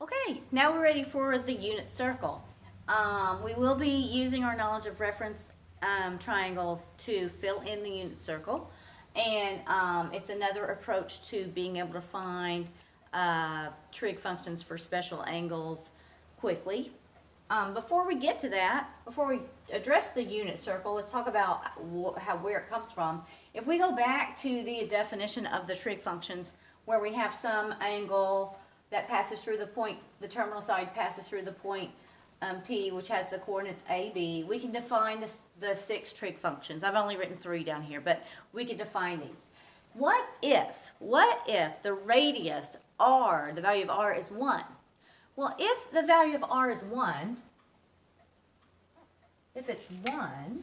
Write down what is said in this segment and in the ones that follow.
Okay, now we're ready for the unit circle. We will be using our knowledge of reference triangles to fill in the unit circle. And it's another approach to being able to find trig functions for special angles quickly. Before we get to that, before we address the unit circle, let's talk about where it comes from. If we go back to the definition of the trig functions, where we have some angle that passes through the point, the terminal side passes through the point P, which has the coordinates A, B, we can define the 6 trig functions. I've only written 3 down here, but we can define these. What if the radius r, the value of r is 1? Well, if the value of r is 1, if it's 1,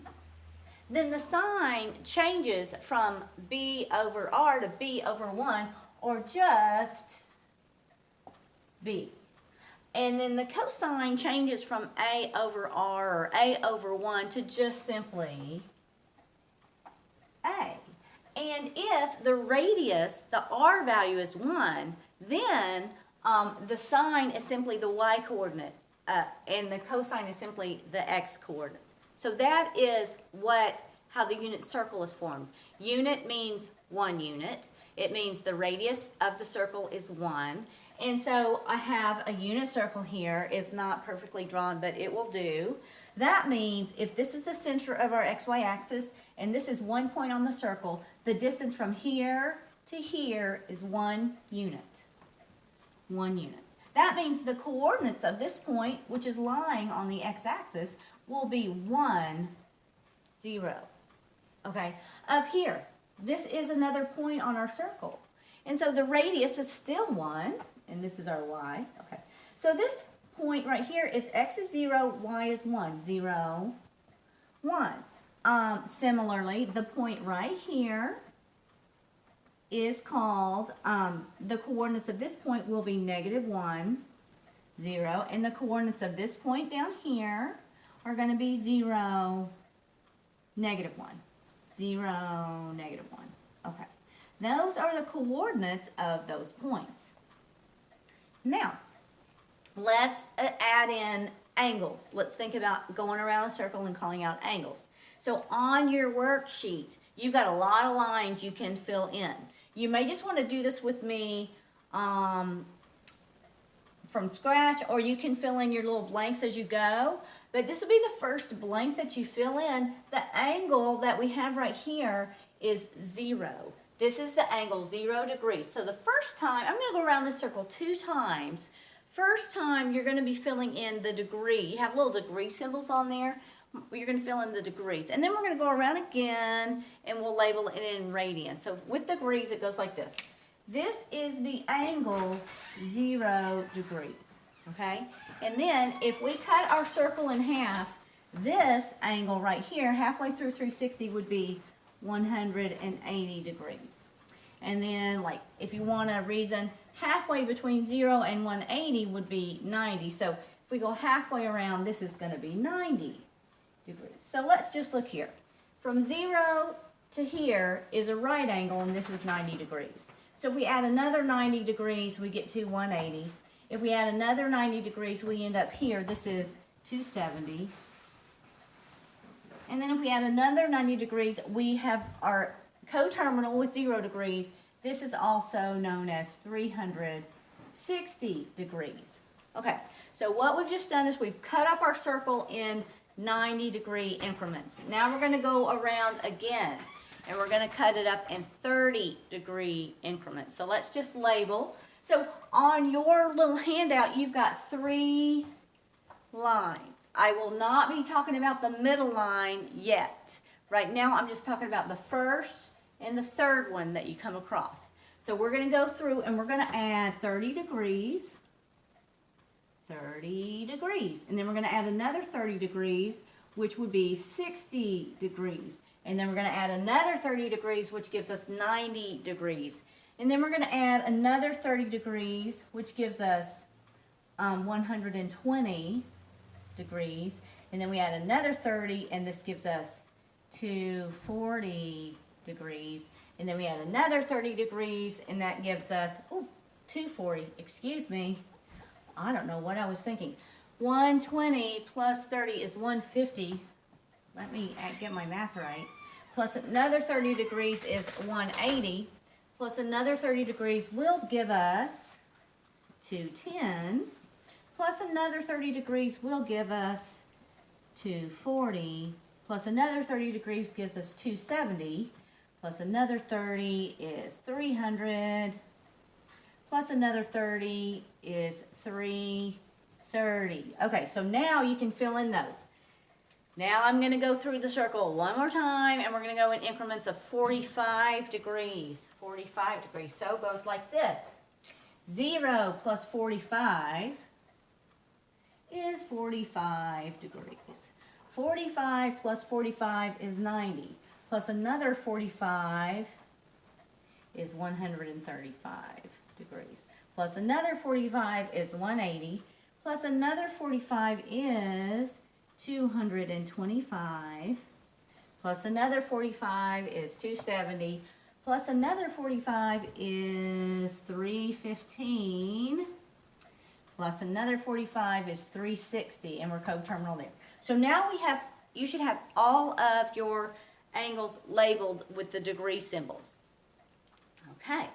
then the sign changes from b over r to b over 1, or just b. And then the cosine changes from a over r or a over 1 to just simply a. And if the radius, the r value is 1, then the sign is simply the y-coordinate, and the cosine is simply the x-coordinate. So that is how the unit circle is formed. Unit means 1 unit. It means the radius of the circle is 1. And so I have a unit circle here. It's not perfectly drawn, but it will do. That means if this is the center of our xy axis, and this is 1 point on the circle, the distance from here to here is 1 unit. 1 unit. That means the coordinates of this point, which is lying on the x-axis, will be 1, 0. Okay, up here, this is another point on our circle. And so the radius is still 1, and this is our y. Okay, so this point right here is x is 0, y is 1. 0, 1. Similarly, the point right here is called, the coordinates of this point will be -1, 0, and the coordinates of this point down here are going to be 0, -1. 0, -1. Okay, those are the coordinates of those points. Now, let's add in angles. Let's think about going around a circle and calling out angles. So on your worksheet, you've got a lot of lines you can fill in. You may just want to do this with me from scratch, or you can fill in your little blanks as you go. But this will be the first blank that you fill in. The angle that we have right here is 0. This is the angle, 0 degrees. So the first time, I'm going to go around this circle 2 times. First time, you're going to be filling in the degree. You have little degree symbols on there. You're going to fill in the degrees. And then we're going to go around again, and we'll label it in radians. So with degrees, it goes like this. This is the angle 0 degrees, okay? And then if we cut our circle in half, this angle right here, halfway through 360, would be 180 degrees. And then, like, if you want to reason, halfway between 0 and 180 would be 90. So if we go halfway around, this is going to be 90 degrees. So let's just look here. From 0 to here is a right angle, and this is 90 degrees. So if we add another 90 degrees, we get to 180. If we add another 90 degrees, we end up here. This is 270. And then if we add another 90 degrees, we have our coterminal with 0 degrees. This is also known as 360 degrees. Okay, so what we've just done is we've cut up our circle in 90-degree increments. Now we're going to go around again, and we're going to cut it up in 30-degree increments. So let's just label. So on your little handout, you've got 3 lines. I will not be talking about the middle line yet. Right now, I'm just talking about the first and the third one that you come across. So we're going to go through, and we're going to add 30 degrees, 30 degrees. And then we're going to add another 30 degrees, which would be 60 degrees. And then we're going to add another 30 degrees, which gives us 90 degrees. And then we're going to add another 30 degrees, which gives us 120 degrees. And then we add another 30, and this gives us 240 degrees. And then we add another 30 degrees, and that gives us 240, excuse me. I don't know what I was thinking. 120 plus 30 is 150. Let me get my math right. Plus another 30 degrees is 180. Plus another 30 degrees will give us 210. Plus another 30 degrees will give us 240. Plus another 30 degrees gives us 270. Plus another 30 is 300. Plus another 30 is 330. Okay, so now you can fill in those. Now I'm going to go through the circle one more time, and we're going to go in increments of 45 degrees. 45 degrees. So it goes like this. 0 plus 45 is 45 degrees. 45 plus 45 is 90. Plus another 45 is 135 degrees. Plus another 45 is 180. Plus another 45 is 225. Plus another 45 is 270. Plus another 45 is 315. Plus another 45 is 360, and we're coterminal there. So now you should have all of your angles labeled with the degree symbols. Okay,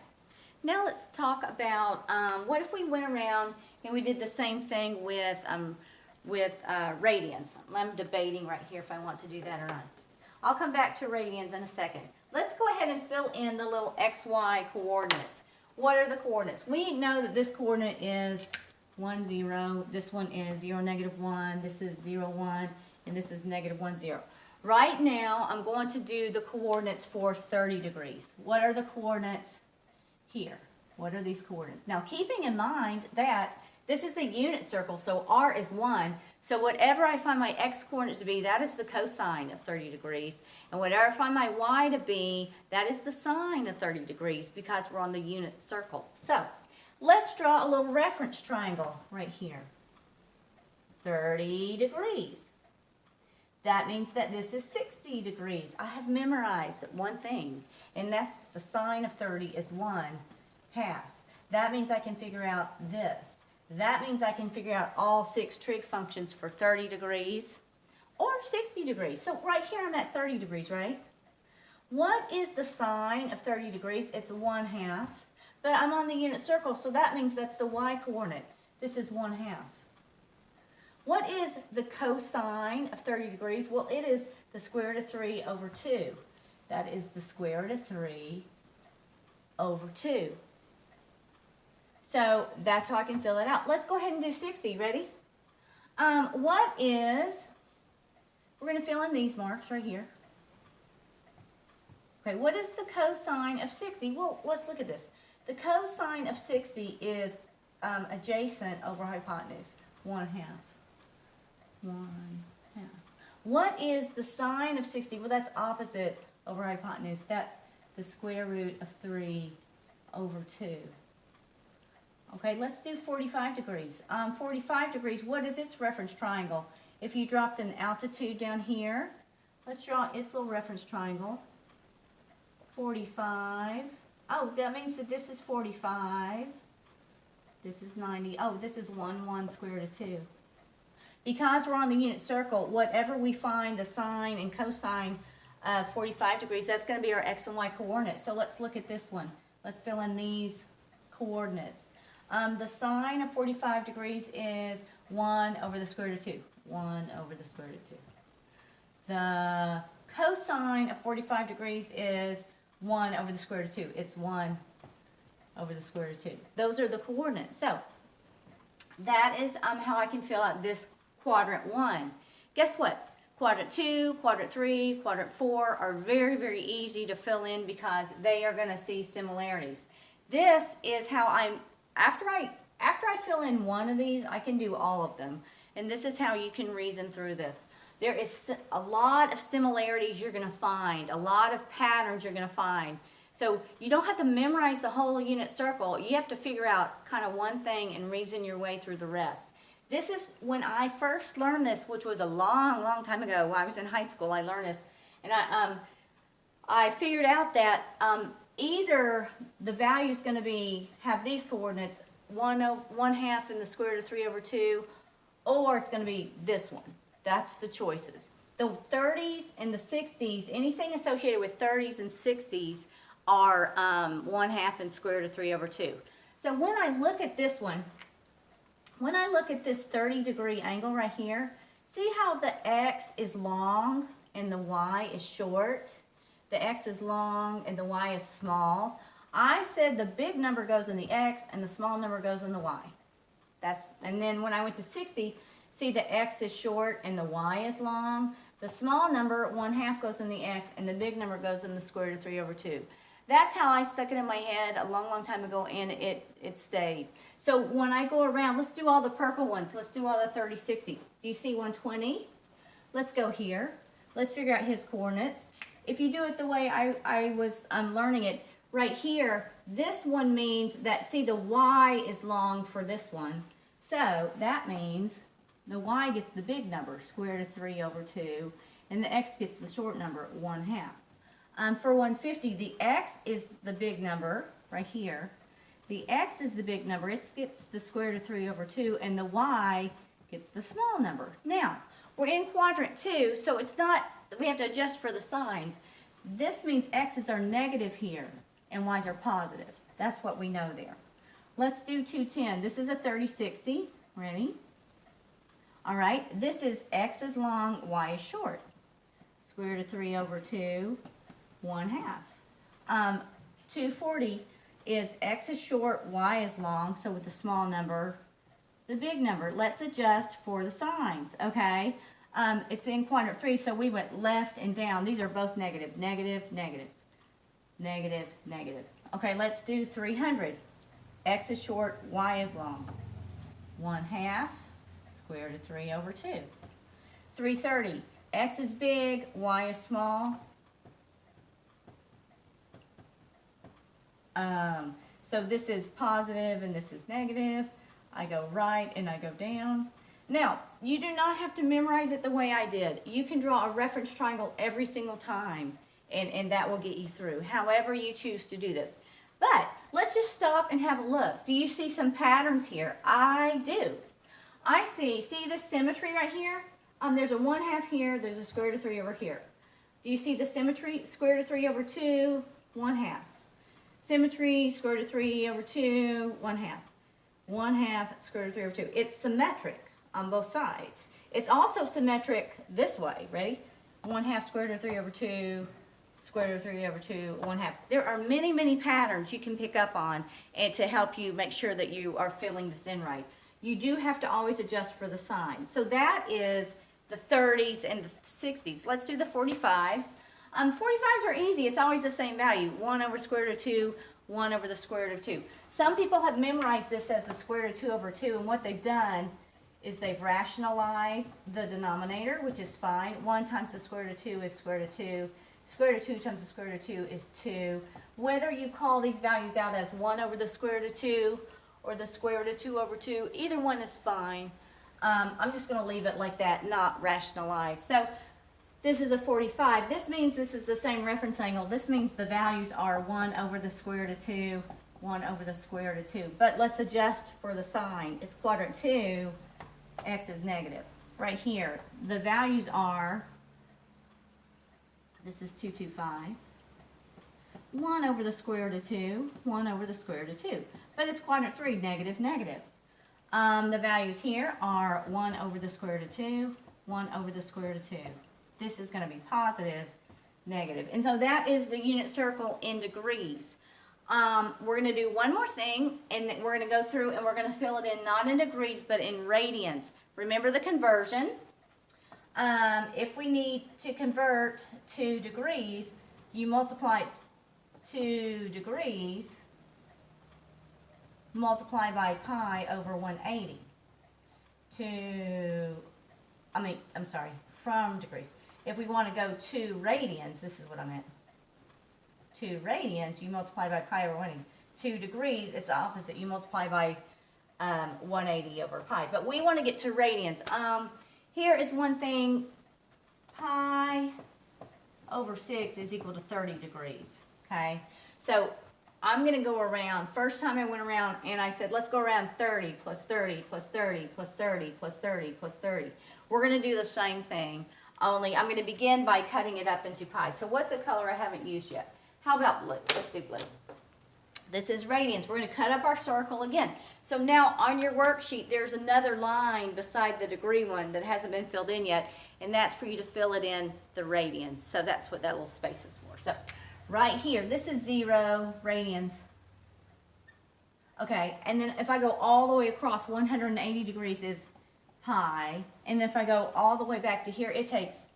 now let's talk about what if we went around and we did the same thing with radians. I'm debating right here if I want to do that or not. I'll come back to radians in a second. Let's go ahead and fill in the little XY coordinates. What are the coordinates? We know that this coordinate is 1, 0. This one is 0, -1. This is 0, 1. And this is -1, 0. Right now, I'm going to do the coordinates for 30 degrees. What are the coordinates here? What are these coordinates? Now, keeping in mind that this is the unit circle, so R is 1. So whatever I find my X coordinates to be, that is the cosine of 30 degrees. And whatever I find my Y to be, that is the sine of 30 degrees because we're on the unit circle. So let's draw a little reference triangle right here. 30 degrees. That means that this is 60 degrees. I have memorized one thing, and that's the sine of 30 is 1/2. That means I can figure out this. That means I can figure out all 6 trig functions for 30 degrees or 60 degrees. So right here I'm at 30 degrees, right? What is the sine of 30 degrees? It's 1/2. But I'm on the unit circle, so that means that's the y coordinate. This is 1/2. What is the cosine of 30 degrees? Well, it is the square root of 3 over 2. That is the square root of 3 over 2. So that's how I can fill it out. Let's go ahead and do 60. Ready? We're going to fill in these marks right here. Okay, what is the cosine of 60? Well, let's look at this. The cosine of 60 is adjacent over hypotenuse, 1/2. 1/2. What is the sine of 60? Well, that's opposite over hypotenuse. That's the square root of 3 over 2. Okay, let's do 45 degrees. 45 degrees, what is its reference triangle? If you dropped an altitude down here, let's draw its little reference triangle. 45. Oh, that means that this is 45. This is 90. Oh, this is 1 square root of 2. Because we're on the unit circle, whatever we find the sine and cosine of 45 degrees, that's going to be our x and y coordinates. So let's look at this one. Let's fill in these coordinates. The sine of 45 degrees is 1 over the square root of 2. 1 over the square root of 2. The cosine of 45 degrees is 1 over the square root of 2. It's 1 over the square root of 2. Those are the coordinates. So that is how I can fill out this quadrant 1. Guess what? Quadrant 2, quadrant 3, quadrant 4 are very, very easy to fill in because they are going to see similarities. This is how after I fill in one of these, I can do all of them. And this is how you can reason through this. There is a lot of similarities you're going to find, a lot of patterns you're going to find. So you don't have to memorize the whole unit circle. You have to figure out kind of one thing and reason your way through the rest. This is when I first learned this, which was a long, long time ago. When I was in high school, I learned this. And I figured out that either the value is going to have these coordinates 1 half in the square root of 3 over 2, or it's going to be this one. That's the choices. The 30s and the 60s, anything associated with 30s and 60s are 1 half in square root of 3 over 2. So when I look at this one, when I look at this 30-degree angle right here, see how the x is long and the y is short? The x is long and the y is small. I said the big number goes in the x and the small number goes in the y. And then when I went to 60, see the x is short and the y is long. The small number, 1 half, goes in the x and the big number goes in the square root of 3 over 2. That's how I stuck it in my head a long, long time ago, and it stayed. So when I go around, let's do all the purple ones. Let's do all the 30, 60. Do you see 120? Let's go here. Let's figure out his coordinates. If you do it the way I was learning it, right here, this one means that, see, the y is long for this one. So that means the y gets the big number, square root of 3 over 2, and the x gets the short number, 1 half. For 150, the x is the big number right here. The x is the big number. It gets the square root of 3 over 2, and the y gets the small number. Now, we're in quadrant 2, so it's not, we have to adjust for the signs. This means x's are negative here, and y's are positive. That's what we know there. Let's do 210. This is a 30-60. Ready? All right. This is x is long, y is short. Square root of 3 over 2, 1 half. 240 is x is short, y is long, so with the small number, the big number. Let's adjust for the signs, okay? It's in quadrant 3, so we went left and down. These are both negative, negative, negative, negative, negative. Okay, let's do 300. X is short, y is long. 1 half, square root of 3 over 2. 330. X is big, y is small. So this is positive and this is negative. I go right and I go down. Now, you do not have to memorize it the way I did. You can draw a reference triangle every single time, and that will get you through, however you choose to do this. But let's just stop and have a look. Do you see some patterns here? I do. I see the symmetry right here? There's a 1 half here, there's a square root of 3 over here. Do you see the symmetry? Square root of 3 over 2, 1 half. Symmetry, square root of 3 over 2, 1 half. 1 half, square root of 3 over 2. It's symmetric on both sides. It's also symmetric this way. Ready? 1 half, square root of 3 over 2, square root of 3 over 2, 1 half. There are many, many patterns you can pick up on and to help you make sure that you are filling this in right. You do have to always adjust for the sign. So that is the 30s and the 60s. Let's do the 45s. 45s are easy. It's always the same value. 1 over square root of 2, 1 over the square root of 2. Some people have memorized this as the square root of 2 over 2, and what they've done is they've rationalized the denominator, which is fine. 1 times the square root of 2 is square root of 2. Square root of 2 times the square root of 2 is 2. Whether you call these values out as 1 over the square root of 2 or the square root of 2 over 2, either one is fine. I'm just going to leave it like that, not rationalized. So this is a 45. This means this is the same reference angle. This means the values are 1 over the square root of 2, 1 over the square root of 2. But let's adjust for the sign. It's quadrant 2. X is negative. Right here, the values are, this is 225. 1 over the square root of 2, 1 over the square root of 2. But it's quadrant 3, negative, negative. The values here are 1 over the square root of 2, 1 over the square root of 2. This is going to be positive, negative. And so that is the unit circle in degrees. We're going to do one more thing, and then we're going to go through and we're going to fill it in not in degrees but in radians. Remember the conversion. If we need to convert to degrees, you multiply 2 degrees, multiply by pi over 180. From degrees. If we want to go to radians, this is what I meant. 2 radians, you multiply by pi over 180. 2 degrees, it's the opposite. You multiply by 180 over pi. But we want to get to radians. Here is one thing. Pi over 6 is equal to 30 degrees. Okay? So I'm going to go around. First time I went around and I said, let's go around 30 plus 30 plus 30 plus 30 plus 30 plus 30. We're going to do the same thing, only I'm going to begin by cutting it up into pi. So what's a color I haven't used yet? How about blue? Let's do blue. This is radians. We're going to cut up our circle again. So now on your worksheet, there's another line beside the degree one that hasn't been filled in yet, and that's for you to fill it in the radians. So that's what that little space is for. So right here, this is 0 radians. Okay, and then if I go all the way across, 180 degrees is pi. And if I go all the way back to here, it takes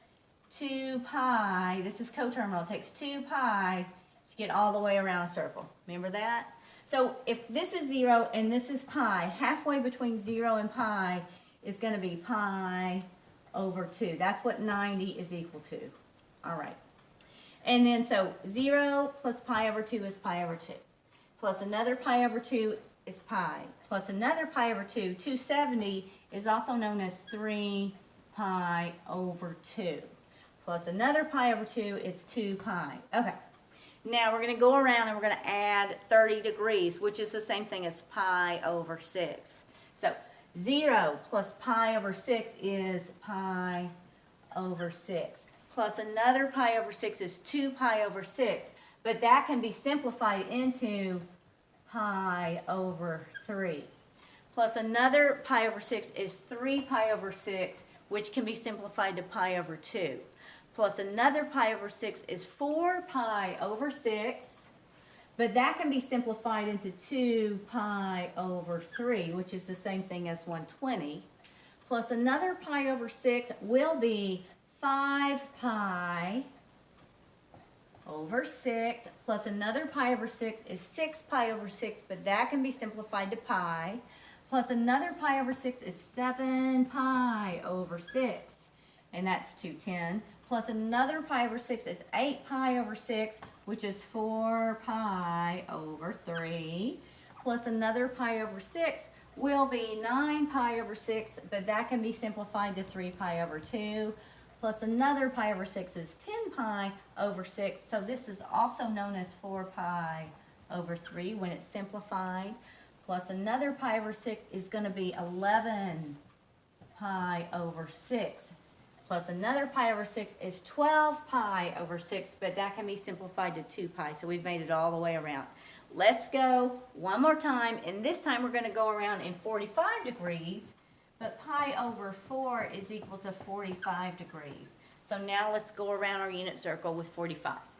2 pi. This is coterminal. It takes 2 pi to get all the way around a circle. Remember that? So if this is 0 and this is pi, halfway between 0 and pi is going to be pi over 2. That's what 90 is equal to. All right. And then so 0 plus pi over 2 is pi over 2. Plus another pi over 2 is pi. Plus another pi over 2, 270 is also known as 3 pi over 2. Plus another pi over 2 is 2 pi. Okay. Now we're going to go around and we're going to add 30 degrees, which is the same thing as pi over 6. So 0 plus pi over 6 is pi over 6. Plus another pi over 6 is 2 pi over 6. But that can be simplified into pi over 3. Plus another pi over 6 is 3 pi over 6, which can be simplified to pi over 2. Plus another pi over 6 is 4 pi over 6, but that can be simplified into 2 pi over 3, which is the same thing as 120. Plus another pi over 6 will be 5 pi over 6, plus another pi over 6 is 6 pi over 6, but that can be simplified to pi. Plus another pi over 6 is 7 pi over 6, and that's 210. Plus another pi over 6 is 8 pi over 6, which is 4 pi over 3. Plus another pi over 6 will be 9 pi over 6, but that can be simplified to 3 pi over 2. Plus another pi over 6 is 10 pi over 6, so this is also known as 4 pi over 3 when it's simplified. Plus another pi over 6 is going to be 11 pi over 6. Plus another pi over 6 is 12 pi over 6, but that can be simplified to 2 pi, so we've made it all the way around. Let's go one more time, and this time we're going to go around in 45 degrees, but pi over 4 is equal to 45 degrees. So now let's go around our unit circle with 45s.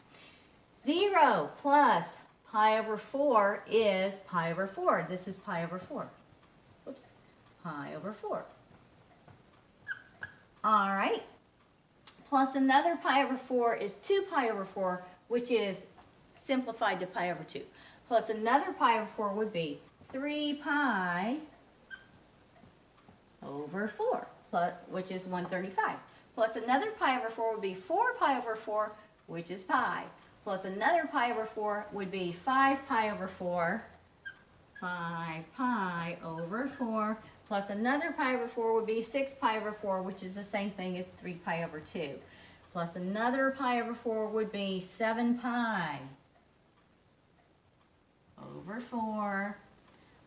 0 plus pi over 4 is pi over 4. This is pi over 4. Whoops. Pi over 4. All right. Plus another pi over 4 is 2 pi over 4, which is simplified to pi over 2. Plus another pi over 4 would be 3 pi over 4, which is 135. Plus another pi over 4 would be 4 pi over 4, which is pi. Plus another pi over 4 would be 5 pi over 4, 5 pi over 4. Plus another pi over 4 would be 6 pi over 4, which is the same thing as 3 pi over 2. Plus another pi over 4 would be 7 pi over 4.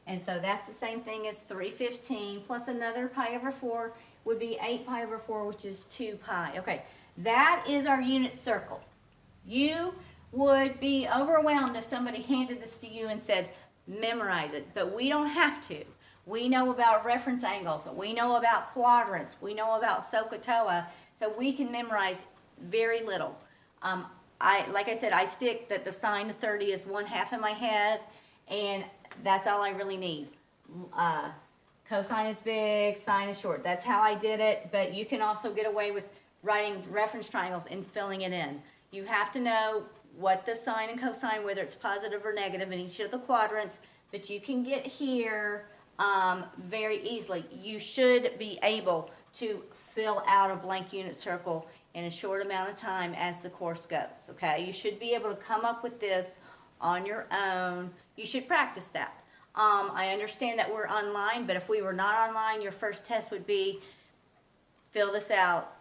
And so that's the same thing as 315. Plus another pi over 4 would be 8 pi over 4, which is 2 pi. Okay, that is our unit circle. You would be overwhelmed if somebody handed this to you and said, memorize it. But we don't have to. We know about reference angles. We know about quadrants. We know about SOHCAHTOA. So we can memorize very little. Like I said, I stick that the sine of 30 is 1/2 in my head, and that's all I really need. Cosine is big, sine is short. That's how I did it, but you can also get away with writing reference triangles and filling it in. You have to know what the sine and cosine, whether it's positive or negative in each of the quadrants, but you can get here very easily. You should be able to fill out a blank unit circle in a short amount of time as the course goes, okay? You should be able to come up with this on your own. You should practice that. I understand that we're online, but if we were not online, your first test would be fill this out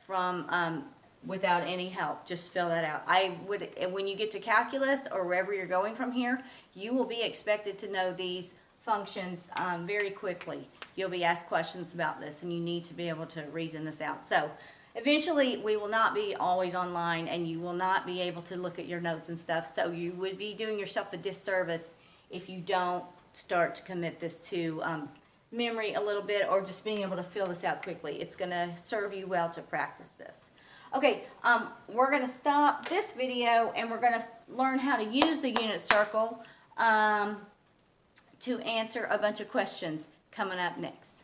from without any help. Just fill that out. I would, and when you get to calculus or wherever you're going from here, you will be expected to know these functions very quickly. You'll be asked questions about this, and you need to be able to reason this out. So eventually we will not be always online, and you will not be able to look at your notes and stuff. So you would be doing yourself a disservice if you don't start to commit this to memory a little bit, or just being able to fill this out quickly. It's going to serve you well to practice this. Okay, we're going to stop this video, and we're going to learn how to use the unit circle to answer a bunch of questions coming up next.